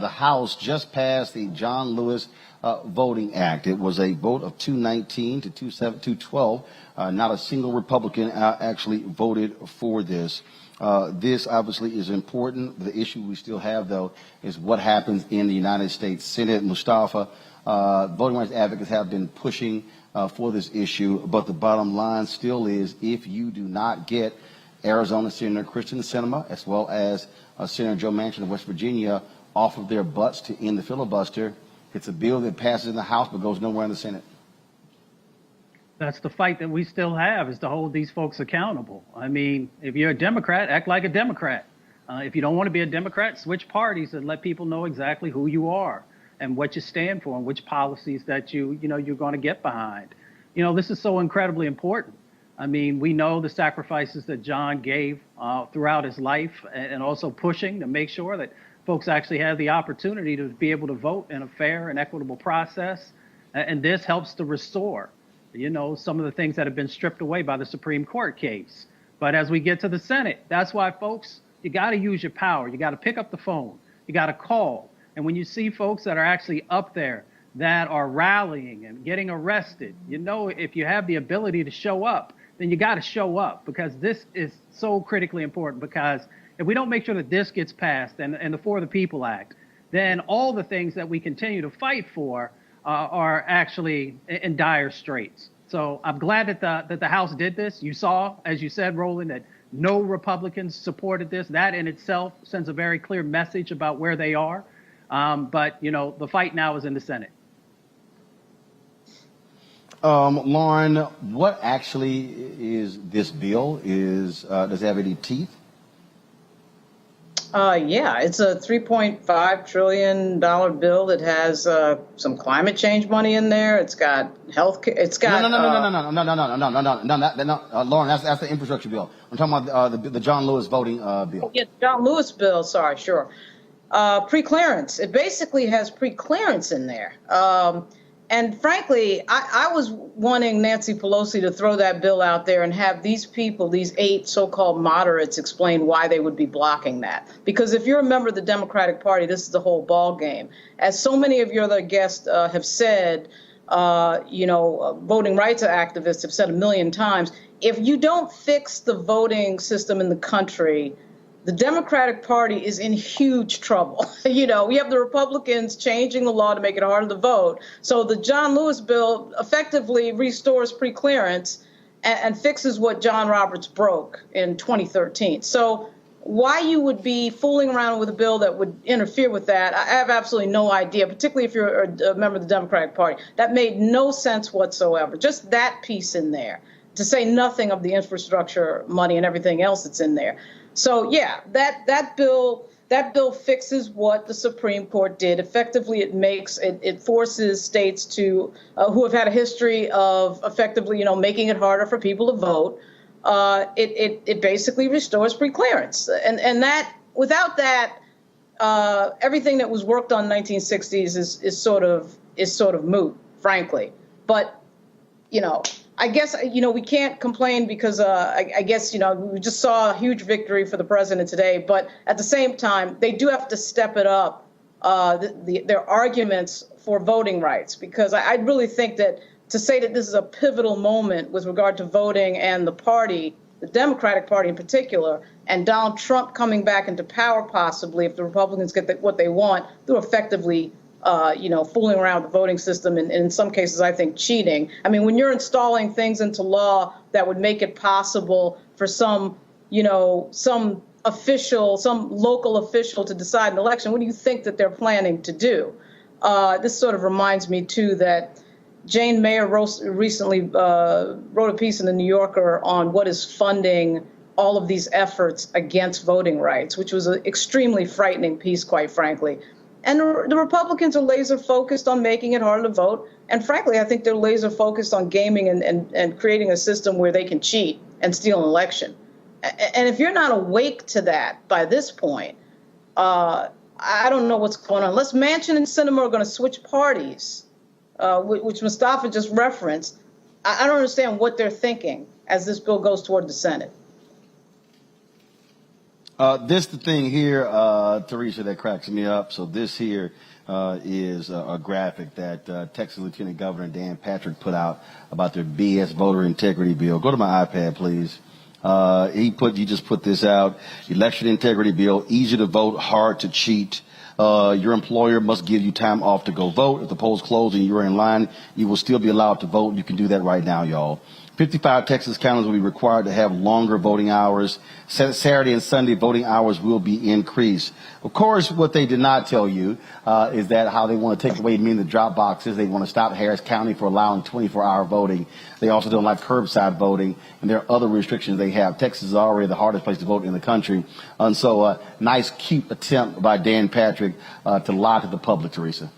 The House just passed the John Lewis Voting Act. It was a vote of 219 to 212. Not a single Republican actually voted for this. This obviously is important. The issue we still have, though, is what happens in the United States Senate. Mustafa, voting rights advocates have been pushing for this issue, but the bottom line still is if you do not get Arizona Senator Kristen Sinema as well as Senator Joe Manchin of West Virginia off of their butts to end the filibuster, it's a bill that passes in the House but goes nowhere in the Senate. That's the fight that we still have, is to hold these folks accountable. I mean, if you're a Democrat, act like a Democrat. If you don't want to be a Democrat, switch parties and let people know exactly who you are and what you stand for and which policies that you're going to get behind. This is so incredibly important. I mean, we know the sacrifices that John gave throughout his life, and also pushing to make sure that folks actually have the opportunity to be able to vote in a fair and equitable process. And this helps to restore, some of the things that have been stripped away by the Supreme Court case. But as we get to the Senate, that's why, folks, you got to use your power. You got to pick up the phone. You got to call. And when you see folks that are actually up there that are rallying and getting arrested, if you have the ability to show up, then you got to show up, because this is so critically important. Because if we don't make sure that this gets passed and the For the People Act, then all the things that we continue to fight for are actually in dire straits. So I'm glad that the House did this. You saw, as you said, Roland, that no Republicans supported this. That in itself sends a very clear message about where they are. But the fight now is in the Senate. Lauren, what actually is this bill? Does it have any teeth? Yeah, it's a $3.5 trillion bill that has some climate change money in there. It's got health care. It's got no, Lauren, that's the infrastructure bill. I'm talking about the John Lewis voting bill. Yeah, John Lewis bill. Sorry, sure. Pre-clearance. It basically has pre-clearance in there. And frankly, I was wanting Nancy Pelosi to throw that bill out there and have these people, these 8 so-called moderates, explain why they would be blocking that. Because if you're a member of the Democratic Party, this is the whole ball game. As so many of your other guests have said, voting rights activists have said a million times, if you don't fix the voting system in the country, the Democratic Party is in huge trouble. We have the Republicans changing the law to make it harder to vote. So the John Lewis bill effectively restores pre-clearance and fixes what John Roberts broke in 2013. So why you would be fooling around with a bill that would interfere with that, I have absolutely no idea, particularly if you're a member of the Democratic Party. That made no sense whatsoever. Just that piece in there, to say nothing of the infrastructure money and everything else that's in there. So yeah, that bill fixes what the Supreme Court did. Effectively, it forces states to who have had a history of effectively, making it harder for people to vote. It basically restores pre-clearance, and that without that, everything that was worked on in the 1960s is sort of moot, frankly. But I guess, we can't complain because I guess, we just saw a huge victory for the president today. But at the same time, they do have to step it up, their arguments for voting rights, because I really think that to say that this is a pivotal moment with regard to voting and the party, the Democratic Party in particular, and Donald Trump coming back into power possibly if the Republicans get what they want through effectively fooling around with the voting system and in some cases, I think, cheating. I mean, when you're installing things into law that would make it possible for some local official to decide an election, what do you think that they're planning to do? This sort of reminds me, too, that Jane Mayer recently wrote a piece in the New Yorker on what is funding all of these efforts against voting rights, which was an extremely frightening piece, quite frankly. And the Republicans are laser focused on making it harder to vote. And frankly, I think they're laser focused on gaming and creating a system where they can cheat and steal an election. And if you're not awake to that by this point, I don't know what's going on. Unless Manchin and Sinema are going to switch parties, which Mustafa just referenced, I don't understand what they're thinking as this bill goes toward the Senate. This the thing here, Teresa, that cracks me up. So this here is a graphic that Texas Lieutenant Governor Dan Patrick put out about their BS voter integrity bill. Go to my iPad, please. He just put this out. Election integrity bill, easy to vote, hard to cheat. Your employer must give you time off to go vote. If the polls close and you're in line, you will still be allowed to vote. You can do that right now, y'all. 55 Texas counties will be required to have longer voting hours. Saturday and Sunday voting hours will be increased. Of course, what they did not tell you is that how they want to take away the drop boxes. They want to stop Harris County for allowing 24-hour voting. They also don't like curbside voting, and there are other restrictions they have. Texas is already the hardest place to vote in the country. And so nice, cute attempt by Dan Patrick to lie to the public, Teresa.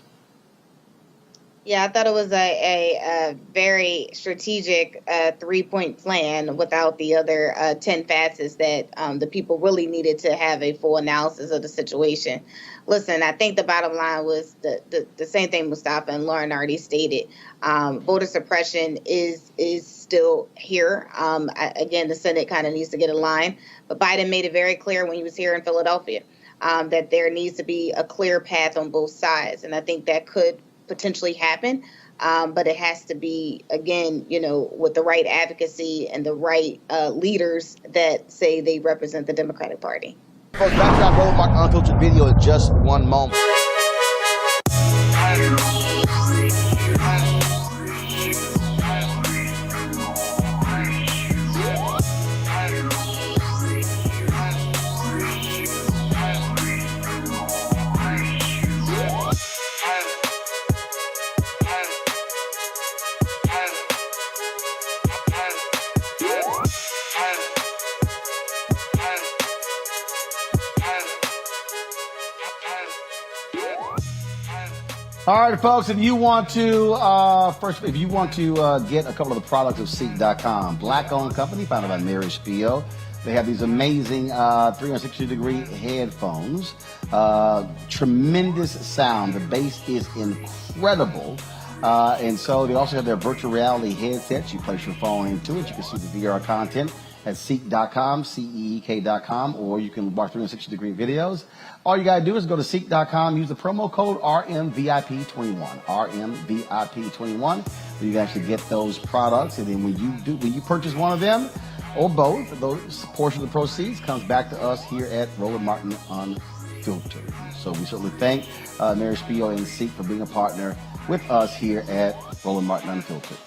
Yeah, I thought it was a very strategic 3-point plan without the other 10 facets that the people really needed to have a full analysis of the situation. Listen, I think the bottom line was the same thing Mustafa and Lauren already stated. Voter suppression is still here. Again, the Senate kind of needs to get in line. But Biden made it very clear when he was here in Philadelphia that there needs to be a clear path on both sides. And I think that could potentially happen, but it has to be, again, with the right advocacy and the right leaders that say they represent the Democratic Party. Folks, back to our Roland Martin Unfiltered video in just one moment. All right, folks, if you want to get a couple of the products of Seek.com, black-owned company founded by Mary Spio. They have these amazing 360-degree headphones, tremendous sound. The bass is incredible. And so they also have their virtual reality headsets. You place your phone into it. You can see the VR content at Seek.com, Seek.com, or you can watch 360-degree videos. All you got to do is go to Seek.com, use the promo code RMVIP21, RMVIP21, so you can actually get those products. And then when you purchase one of them, or both, those portion of the proceeds comes back to us here at Roland Martin Unfiltered. So we certainly thank Mary Spio and Seek for being a partner with us here at Roland Martin Unfiltered.